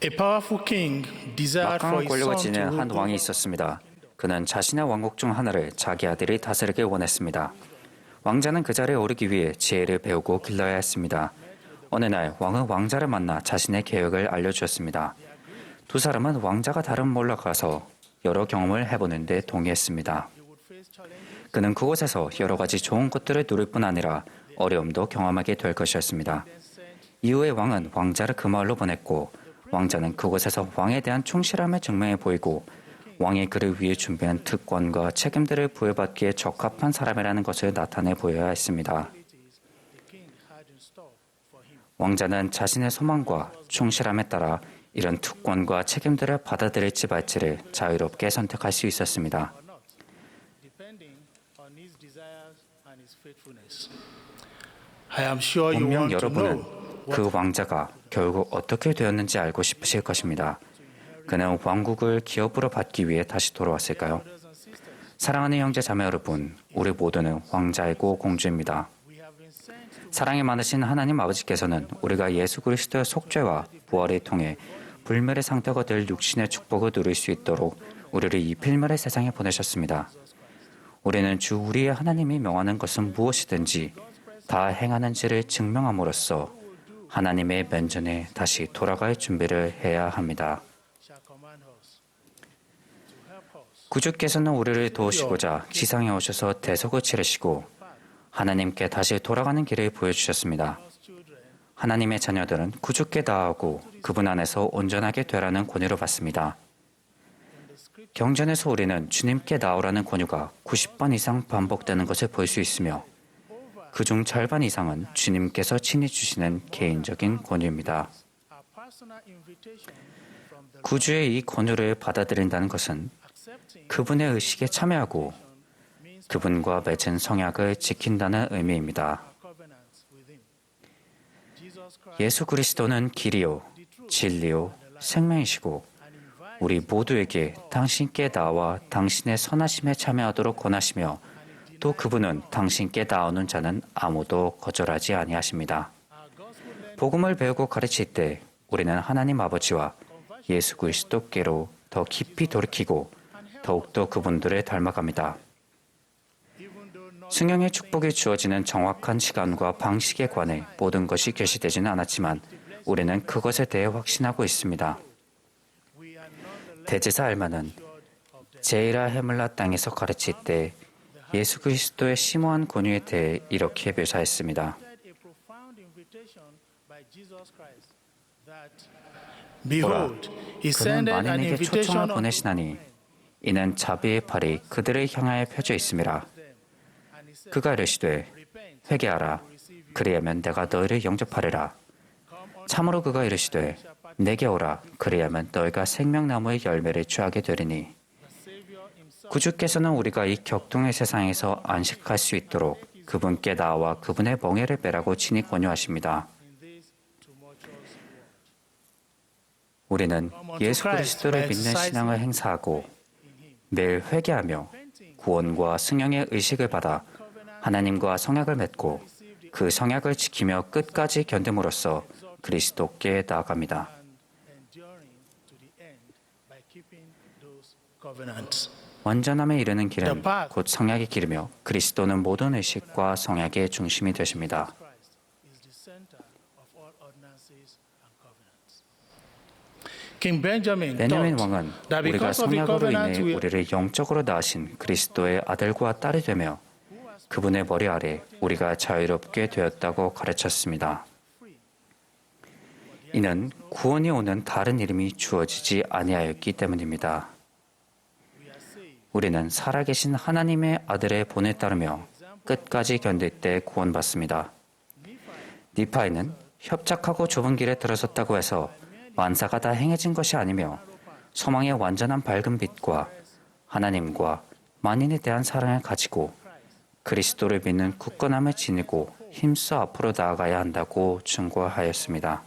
A powerful king desired for 막강한 his 권력을 son to 지닌 한 rule 왕이 over. 있었습니다. 그는 자신의 왕국 중 하나를 자기 아들이 다스리길 원했습니다. 왕자는 그 자리에 오르기 위해 지혜를 배우고 길러야 했습니다. 어느 날 왕은 왕자를 만나 자신의 계획을 알려주었습니다. 두 사람은 왕자가 다른 몰로 가서 여러 경험을 해보는 데 동의했습니다. 그는 그곳에서 여러 가지 좋은 것들을 누릴 뿐 아니라 어려움도 경험하게 될 것이었습니다. 이후에 왕은 왕자를 그 마을로 보냈고 왕자는 그곳에서 왕에 대한 충실함을 증명해 보이고 왕이 그를 위해 준비한 특권과 책임들을 부여받기에 적합한 사람이라는 것을 나타내 보여야 했습니다. 왕자는 자신의 소망과 충실함에 따라 이런 특권과 책임들을 받아들일지 말지를 자유롭게 선택할 수 있었습니다. I am sure you 분명 want to 여러분은 know 그 왕자가 결국 어떻게 되었는지 알고 싶으실 것입니다. 그는 왕국을 기업으로 받기 위해 다시 돌아왔을까요? 사랑하는 형제 자매 여러분, 우리 모두는 왕자이고 공주입니다. 사랑이 많으신 하나님 아버지께서는 우리가 예수 그리스도의 속죄와 부활을 통해 불멸의 상태가 될 육신의 축복을 누릴 수 있도록 우리를 이 필멸의 세상에 보내셨습니다. 우리는 주 우리의 하나님이 명하는 것은 무엇이든지 다 행하는지를 증명함으로써 하나님의 면전에 다시 돌아갈 준비를 해야 합니다. 구주께서는 우리를 도우시고자 지상에 오셔서 대속을 치르시고 하나님께 다시 돌아가는 길을 보여주셨습니다. 하나님의 자녀들은 구주께 나아가고 그분 안에서 온전하게 되라는 권유를 받습니다. 경전에서 우리는 주님께 나오라는 권유가 90번 이상 반복되는 것을 볼 수 있으며 그중 절반 이상은 주님께서 친히 주시는 개인적인 권유입니다. 구주의 이 권유를 받아들인다는 것은 그분의 의식에 참여하고 그분과 맺은 성약을 지킨다는 의미입니다. 예수 그리스도는 길이요, 진리요, 생명이시고 우리 모두에게 당신께 나와 당신의 선하심에 참여하도록 권하시며 또 그분은 당신께 나오는 자는 아무도 거절하지 아니하십니다. 복음을 배우고 가르칠 때 우리는 하나님 아버지와 예수 그리스도께로 더 깊이 돌이키고 더욱더 그분들을 닮아갑니다. 승용의 축복이 주어지는 정확한 시간과 방식에 관해 모든 것이 계시되지는 않았지만 우리는 그것에 대해 확신하고 있습니다. 대제사 알마는 제이라 헤물라 땅에서 가르칠 때 예수 그리스도의 심오한 권유에 대해 이렇게 묘사했습니다. 보라, 그는 만인에게 초청을 보내시나니 이는 자비의 팔이 그들을 향하여 펴져 있음이라. 그가 이르시되 회개하라. 그리하면 내가 너희를 영접하리라. 참으로 그가 이르시되 내게 오라. 그리하면 너희가 생명나무의 열매를 취하게 되리니. 구주께서는 우리가 이 격동의 세상에서 안식할 수 있도록 그분께 나와 그분의 멍에를 빼라고 친히 권유하십니다. 우리는 예수 그리스도를 믿는 신앙을 행사하고 매일 회개하며 구원과 승령의 의식을 받아 하나님과 성약을 맺고 그 성약을 지키며 끝까지 견딤으로써 그리스도께 나아갑니다. 완전함에 이르는 길은 곧 성약의 길이며 그리스도는 모든 의식과 성약의 중심이 되십니다. 베냐민 왕은 우리가 성약으로 인해 우리를 영적으로 낳으신 그리스도의 아들과 딸이 되며 그분의 머리 아래 우리가 자유롭게 되었다고 가르쳤습니다. 이는 구원이 오는 다른 이름이 주어지지 아니하였기 때문입니다. 우리는 살아계신 하나님의 아들의 본에 따르며 끝까지 견딜 때 구원받습니다. 니파이는 협착하고 좁은 길에 들어섰다고 해서 만사가 다 행해진 것이 아니며 소망의 완전한 밝은 빛과 하나님과 만인에 대한 사랑을 가지고 그리스도를 믿는 굳건함을 지니고 힘써 앞으로 나아가야 한다고 충고하였습니다.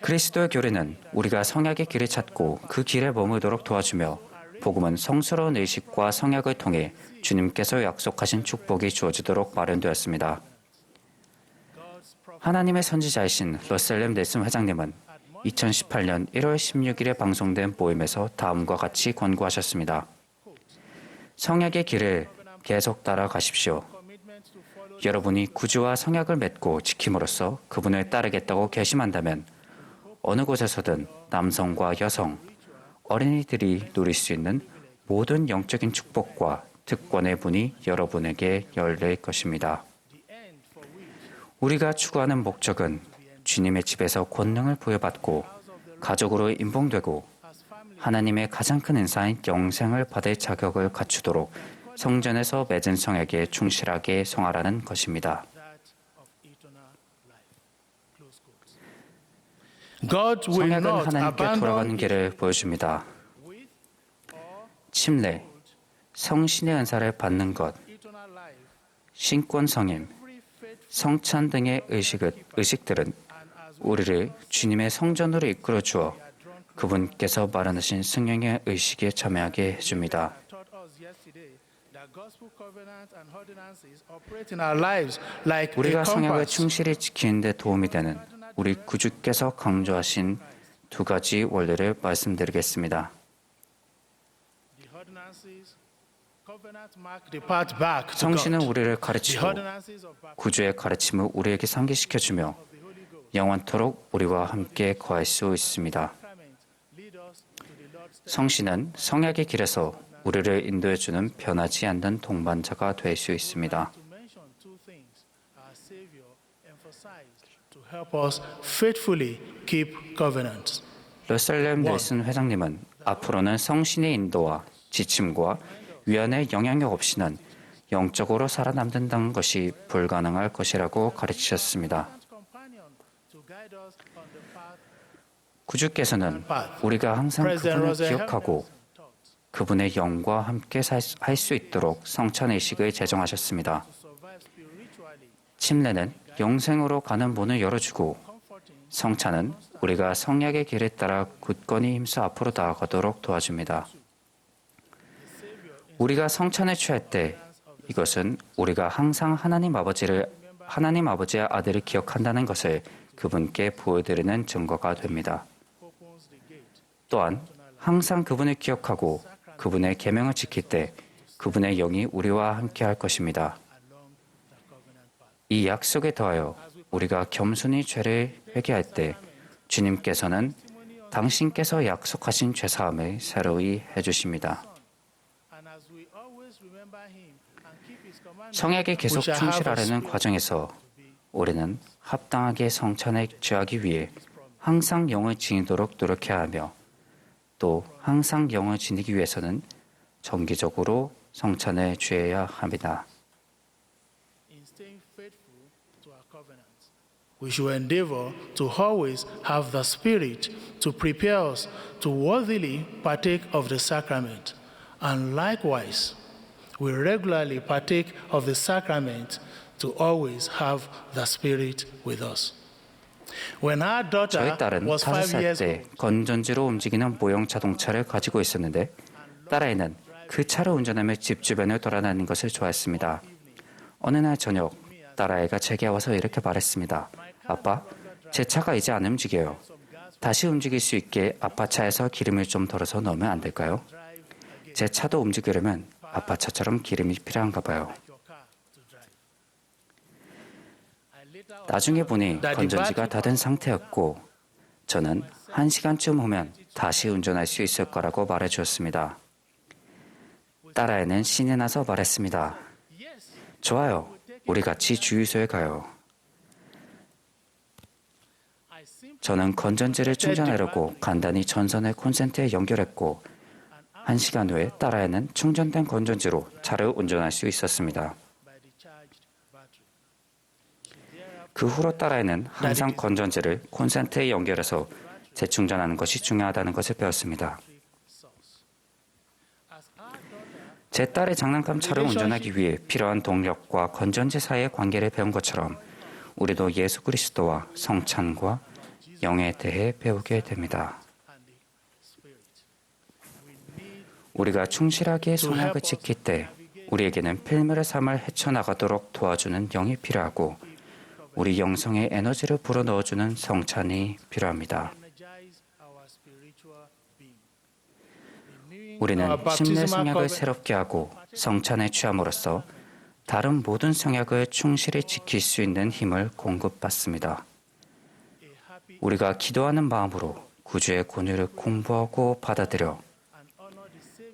그리스도의 교리는 우리가 성약의 길을 찾고 그 길에 머물도록 도와주며 복음은 성스러운 의식과 성약을 통해 주님께서 약속하신 축복이 주어지도록 마련되었습니다. 하나님의 선지자이신 러셀렘 넬슨 회장님은 2018년 1월 16일에 방송된 모임에서 다음과 같이 권고하셨습니다. 성약의 길을 계속 따라가십시오. 여러분이 구주와 성약을 맺고 지킴으로써 그분을 따르겠다고 결심한다면 어느 곳에서든 남성과 여성, 어린이들이 누릴 수 있는 모든 영적인 축복과 특권의 문이 여러분에게 열릴 것입니다. 우리가 추구하는 목적은 주님의 집에서 권능을 부여받고 가족으로 인봉되고 하나님의 가장 큰 은사인 영생을 받을 자격을 갖추도록 성전에서 맺은 성약에 충실하게 성하라는 것입니다. 성약은 하나님께 돌아가는 길을 보여줍니다. 침례, 성신의 은사를 받는 것, 신권 성임, 성찬 등의 의식들은 우리를 주님의 성전으로 이끌어 주어 그분께서 마련하신 승령의 의식에 참여하게 해줍니다. 우리가 성약을 충실히 지키는 데 도움이 되는 우리 구주께서 강조하신 두 가지 원리를 말씀드리겠습니다. 성신은 우리를 가르치고 구주의 가르침을 우리에게 상기시켜주며 영원토록 우리와 함께 거할 수 있습니다. 성신은 성약의 길에서 우리를 인도해주는 변하지 않는 동반자가 될 수 있습니다. 러셀렘 넬슨 회장님은 앞으로는 성신의 인도와 지침과 위안의 영향력 없이는 영적으로 살아남는다는 것이 불가능할 것이라고 가르치셨습니다. 구주께서는 우리가 항상 그분을 기억하고 그분의 영과 함께 할 수 있도록 성찬의식을 제정하셨습니다. 침례는 영생으로 가는 문을 열어주고 성찬은 우리가 성약의 길에 따라 굳건히 힘써 앞으로 나아가도록 도와줍니다. 우리가 성찬을 취할 때 이것은 우리가 항상 하나님 아버지의 아들을 기억한다는 것을 그분께 보여드리는 증거가 됩니다. 또한 항상 그분을 기억하고 그분의 계명을 지킬 때 그분의 영이 우리와 함께 할 것입니다. 이 약속에 더하여 우리가 겸손히 죄를 회개할 때 주님께서는 당신께서 약속하신 죄사함을 새로이 해주십니다. 성약에 계속 충실하려는 과정에서 우리는 합당하게 성찬에 취하기 위해 항상 영을 지니도록 노력해야 하며 또 항상 영을 지니기 위해서는 정기적으로 성찬에 취해야 합니다. We should endeavor to always have the Spirit to prepare us to worthily partake of the sacrament. And likewise, we regularly partake of the sacrament to always have the Spirit with us. When our daughter 저희 딸은 was 5 5살 years 때 old, 건전지로 움직이는 모형 자동차를 가지고 있었는데 딸아이는 그 차를 운전하며 집 주변을 돌아다니는 것을 좋아했습니다. 어느 날 저녁 딸아이가 제게 와서 이렇게 말했습니다. 아빠, 제 차가 이제 안 움직여요. 다시 움직일 수 있게 아빠 차에서 기름을 좀 덜어서 넣으면 안 될까요? 제 차도 움직이려면 아빠 차처럼 기름이 필요한가 봐요. 나중에 보니 건전지가 다 된 상태였고 저는 1시간쯤 후면 다시 운전할 수 있을 거라고 말해주었습니다. 딸아이는 신이 나서 말했습니다. 좋아요. 우리 같이 주유소에 가요. 저는 건전지를 충전하려고 간단히 전선을 콘센트에 연결했고 1시간 후에 딸아이는 충전된 건전지로 차를 운전할 수 있었습니다. 그 후로 딸아이는 항상 건전지를 콘센트에 연결해서 재충전하는 것이 중요하다는 것을 배웠습니다. 제 딸의 장난감 차를 운전하기 위해 필요한 동력과 건전지 사이의 관계를 배운 것처럼 우리도 예수 그리스도와 성찬과 영에 대해 배우게 됩니다. 우리가 충실하게 성약을 지킬 때 우리에게는 필멸의 삶을 헤쳐나가도록 도와주는 영이 필요하고 우리 영성에 에너지를 불어넣어주는 성찬이 필요합니다. 우리는 침례 성약을 새롭게 하고 성찬에 취함으로써 다른 모든 성약을 충실히 지킬 수 있는 힘을 공급받습니다. 우리가 기도하는 마음으로 구주의 권유를 공부하고 받아들여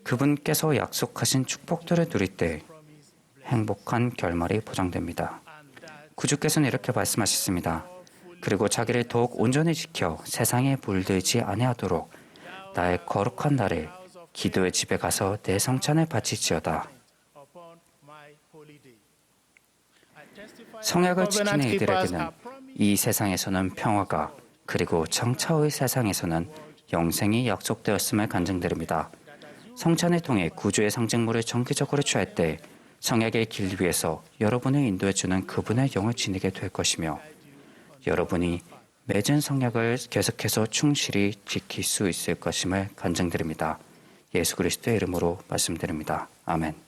그분께서 약속하신 축복들을 누릴 때 행복한 결말이 보장됩니다. 구주께서는 이렇게 말씀하셨습니다. 그리고 자기를 더욱 온전히 지켜 세상에 물들지 아니하도록 나의 거룩한 날에 기도의 집에 가서 내 성찬을 바치지어다. 성약을 지키는 이들에게는 이 세상에서는 평화가 그리고 정차의 세상에서는 영생이 약속되었음을 간증드립니다. 성찬을 통해 구주의 상징물을 정기적으로 취할 때 성약의 길 위에서 여러분을 인도해주는 그분의 영을 지니게 될 것이며 여러분이 맺은 성약을 계속해서 충실히 지킬 수 있을 것임을 간증드립니다. 예수 그리스도의 이름으로 말씀드립니다. 아멘.